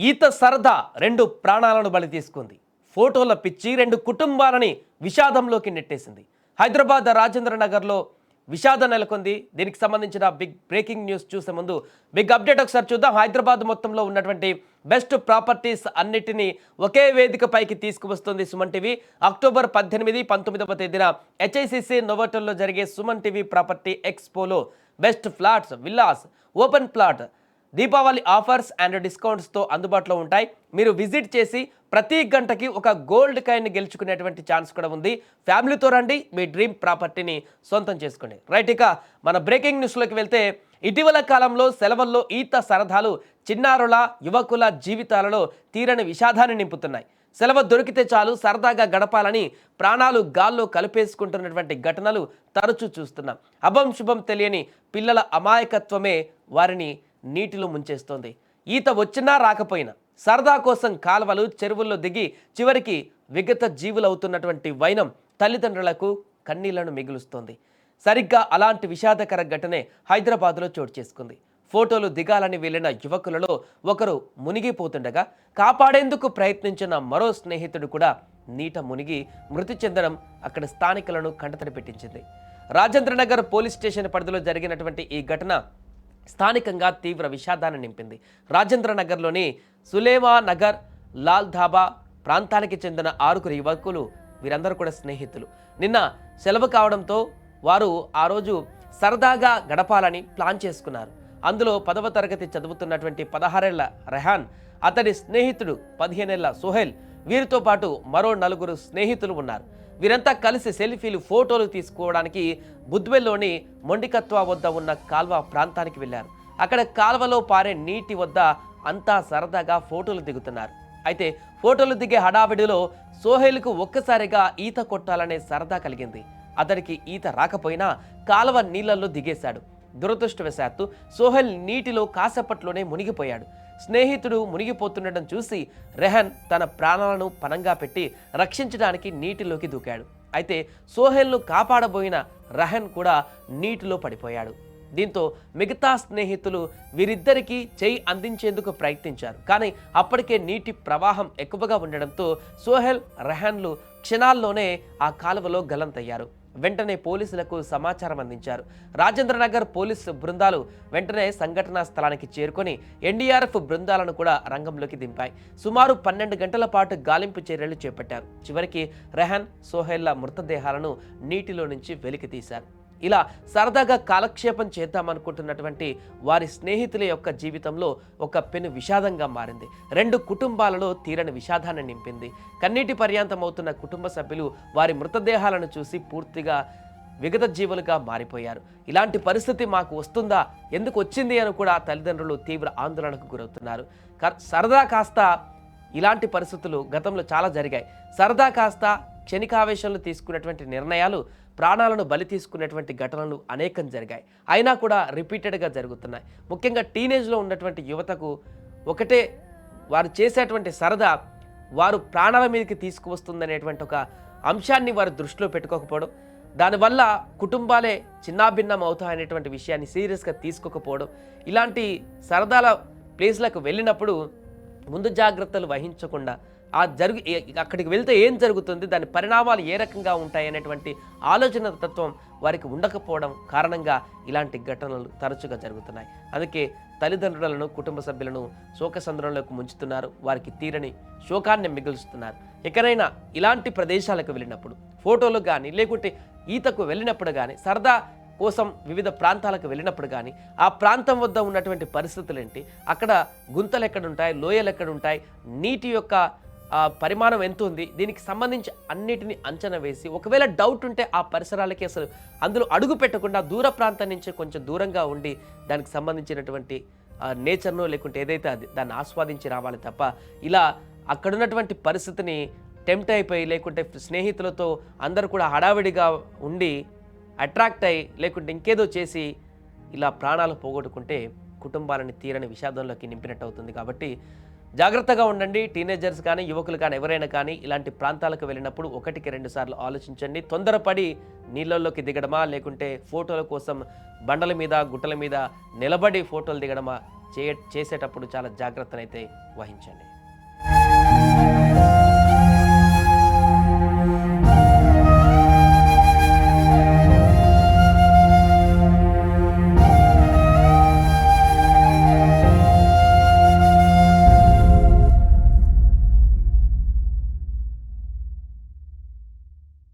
ఈత సరదా రెండు ప్రాణాలను బలి తీసుకుంది. ఫోటోల పిచ్చి రెండు కుటుంబాలని విషాదంలోకి నెట్టేసింది. హైదరాబాద్ రాజేంద్ర నగర్లో విషాదం నెలకొంది. దీనికి సంబంధించిన బిగ్ బ్రేకింగ్ న్యూస్ చూసే ముందు బిగ్ అప్డేట్ ఒకసారి చూద్దాం. హైదరాబాద్ మొత్తంలో ఉన్నటువంటి బెస్ట్ ప్రాపర్టీస్ అన్నిటినీ ఒకే వేదికపైకి తీసుకువస్తుంది సుమన్ టీవీ. అక్టోబర్ 18, 19వ తేదీన హెచ్ఐసిసి నోవోటల్లో జరిగే సుమన్ టీవీ ప్రాపర్టీ ఎక్స్పోలో best flats, villas, open plot, Deepavali offers and డిస్కౌంట్స్తో అందుబాటులో ఉంటాయి. మీరు విజిట్ చేసి ప్రతి గంటకి ఒక గోల్డ్ కాయిన్ గెలుచుకునేటువంటి ఛాన్స్ కూడా ఉంది. ఫ్యామిలీతో రండి, మీ డ్రీమ్ ప్రాపర్టీని సొంతం చేసుకోండి. రైట్, ఇక మన బ్రేకింగ్ న్యూస్లోకి వెళ్తే ఇటీవల కాలంలో సెలవుల్లో ఈత సరదాలు చిన్నారుల, యువకుల జీవితాలలో తీరని విషాదాన్ని నింపుతున్నాయి. సెలవు దొరికితే చాలు సరదాగా గడపాలని ప్రాణాలు గాల్లో కలిపేసుకుంటున్నటువంటి ఘటనలు తరచూ చూస్తున్నాం. అభం శుభం తెలియని పిల్లల అమాయకత్వమే వారిని నీటిలో ముంచేస్తోంది. ఈత వచ్చినా రాకపోయినా సరదా కోసం కాలువలు, చెరువుల్లో దిగి చివరికి విగత జీవులవుతున్నటువంటి వైనం తల్లిదండ్రులకు కన్నీళ్లను మిగులుస్తోంది. సరిగ్గా అలాంటి విషాదకర ఘటనే హైదరాబాద్లో చోటు చేసుకుంది. ఫోటోలు దిగాలని వెళ్లిన యువకులలో ఒకరు మునిగిపోతుండగా కాపాడేందుకు ప్రయత్నించిన మరో స్నేహితుడు కూడా నీట మునిగి మృతి చెందడం అక్కడ స్థానికులను కంటతడి పెట్టించింది. రాజేంద్రనగర్ పోలీస్ స్టేషన్ పరిధిలో జరిగినటువంటి ఈ ఘటన స్థానికంగా తీవ్ర విషాదాన్ని నింపింది. రాజేంద్రనగర్లోని సులేమా నగర్, లాల్ ధాబా ప్రాంతానికి చెందిన 6 యువకులు, వీరందరూ కూడా స్నేహితులు. నిన్న సెలవు కావడంతో వారు ఆ రోజు సరదాగా గడపాలని ప్లాన్ చేసుకున్నారు. అందులో 10వ తరగతి చదువుతున్నటువంటి 16 ఏళ్ల రెహాన్, అతడి స్నేహితుడు 15 ఏళ్ల సోహెల్, వీరితో పాటు మరో 4 స్నేహితులు ఉన్నారు. వీరంతా కలిసి సెల్ఫీలు, ఫోటోలు తీసుకోవడానికి బుద్వెల్లోని మొండికత్వ వద్ద ఉన్న కాల్వ ప్రాంతానికి వెళ్లారు. అక్కడ కాల్వలో పారే నీటి వద్ద అంతా సరదాగా ఫోటోలు దిగుతున్నారు. అయితే ఫోటోలు దిగే హడావిడిలో సోహెల్కు ఒక్కసారిగా ఈత కొట్టాలనే సరదా కలిగింది. అతడికి ఈత రాకపోయినా కాలువ నీళ్లలో దిగేశాడు. దురదృష్టవశాత్తు సోహెల్ నీటిలో కాసేపట్లోనే మునిగిపోయాడు. స్నేహితుడు మునిగిపోతుండటం చూసి రెహన్ తన ప్రాణాలను పణంగా పెట్టి రక్షించడానికి నీటిలోకి దూకాడు. అయితే సోహెల్ను కాపాడబోయిన రెహన్ కూడా నీటిలో పడిపోయాడు. దీంతో మిగతా స్నేహితులు వీరిద్దరికీ చేయి అందించేందుకు ప్రయత్నించారు. కానీ అప్పటికే నీటి ప్రవాహం ఎక్కువగా ఉండడంతో సోహెల్, రెహాన్లు క్షణాల్లోనే ఆ కాలువలో గల్లంతయ్యారు. వెంటనే పోలీసులకు సమాచారం అందించారు. రాజేంద్రనగర్ పోలీసు బృందాలు వెంటనే సంఘటనా స్థలానికి చేరుకొని ఎన్డీఆర్ఎఫ్ బృందాలను కూడా రంగంలోకి దింపాయి. సుమారు 12 గంటల పాటు గాలింపు చర్యలు చేపట్టారు. చివరికి రెహాన్, సోహెల్ల మృతదేహాలను నీటిలో నుంచి వెలికి తీశారు. ఇలా సరదాగా కాలక్షేపం చేద్దామనుకుంటున్నటువంటి వారి స్నేహితుల యొక్క జీవితంలో ఒక పెను విషాదంగా మారింది. 2 కుటుంబాలలో తీరని విషాదాన్ని నింపింది. కన్నీటి పర్యాంతమవుతున్న కుటుంబ సభ్యులు వారి మృతదేహాలను చూసి పూర్తిగా విగత జీవులుగా మారిపోయారు. ఇలాంటి పరిస్థితి మాకు వస్తుందా, ఎందుకు వచ్చింది అని కూడా తల్లిదండ్రులు తీవ్ర ఆందోళనకు గురవుతున్నారు. సరదా కాస్త ఇలాంటి పరిస్థితులు గతంలో చాలా జరిగాయి. సరదా కాస్త క్షణికావేశంలో తీసుకున్నటువంటి నిర్ణయాలు ప్రాణాలను బలి తీసుకునేటువంటి ఘటనలు అనేకం జరిగాయి. అయినా కూడా రిపీటెడ్గా జరుగుతున్నాయి. ముఖ్యంగా టీనేజ్లో ఉన్నటువంటి యువతకు ఒకటే, వారు చేసేటువంటి సరదా వారు ప్రాణాల మీదకి తీసుకువస్తుందనేటువంటి ఒక అంశాన్ని వారు దృష్టిలో పెట్టుకోకపోవడం, దానివల్ల కుటుంబాలే చిన్నాభిన్నం అవుతాయనేటువంటి విషయాన్ని సీరియస్గా తీసుకోకపోవడం, ఇలాంటి సరదాల ప్లేస్లకు వెళ్ళినప్పుడు ముందు జాగ్రత్తలు వహించకుండా అక్కడికి వెళ్తే ఏం జరుగుతుంది, దాని పరిణామాలు ఏ రకంగా ఉంటాయి అనేటువంటి ఆలోచన తత్వం వారికి ఉండకపోవడం కారణంగా ఇలాంటి ఘటనలు తరచుగా జరుగుతున్నాయి. అందుకే తల్లిదండ్రులను, కుటుంబ సభ్యులను శోకసంద్రంలోకి ముంచుతున్నారు. వారికి తీరని శోకాన్ని మిగులుస్తున్నారు. ఎక్కడైనా ఇలాంటి ప్రదేశాలకు వెళ్ళినప్పుడు ఫోటోలు కానీ, లేకుంటే ఈతకు వెళ్ళినప్పుడు కానీ, సరదా కోసం వివిధ ప్రాంతాలకు వెళ్ళినప్పుడు కానీ ఆ ప్రాంతం వద్ద ఉన్నటువంటి పరిస్థితులు ఏంటి, అక్కడ గుంతలు ఎక్కడుంటాయి, లోయలు ఎక్కడుంటాయి, నీటి యొక్క పరిమాణం ఎంత ఉంది, దీనికి సంబంధించి అన్నిటిని అంచనా వేసి ఒకవేళ డౌట్ ఉంటే ఆ పరిసరాలకి అసలు అందులో అడుగు పెట్టకుండా దూర ప్రాంతం నుంచి కొంచెం దూరంగా ఉండి దానికి సంబంధించినటువంటి నేచర్ను లేకుంటే ఏదైతే అది దాన్ని ఆస్వాదించి రావాలి తప్ప ఇలా అక్కడున్నటువంటి పరిస్థితిని టెంప్ట్ అయిపోయి లేకుంటే స్నేహితులతో అందరూ కూడా హడావిడిగా ఉండి అట్రాక్ట్ అయ్యి లేకుంటే ఇంకేదో చేసి ఇలా ప్రాణాలు పోగొట్టుకుంటే కుటుంబాలని తీరని విషాదంలోకి నింపినట్టు అవుతుంది. కాబట్టి జాగ్రత్తగా ఉండండి. టీనేజర్స్ కానీ, యువకులు కానీ, ఎవరైనా కానీ ఇలాంటి ప్రాంతాలకు వెళ్ళినప్పుడు 1-2 సార్లు ఆలోచించండి. తొందరపడి నీళ్ళల్లోకి దిగడమా లేకుంటే ఫోటోల కోసం బండల మీద, గుట్టల మీద నిలబడి ఫోటోలు దిగడమా చేసేటప్పుడు చాలా జాగ్రత్తనైతే వహించండి.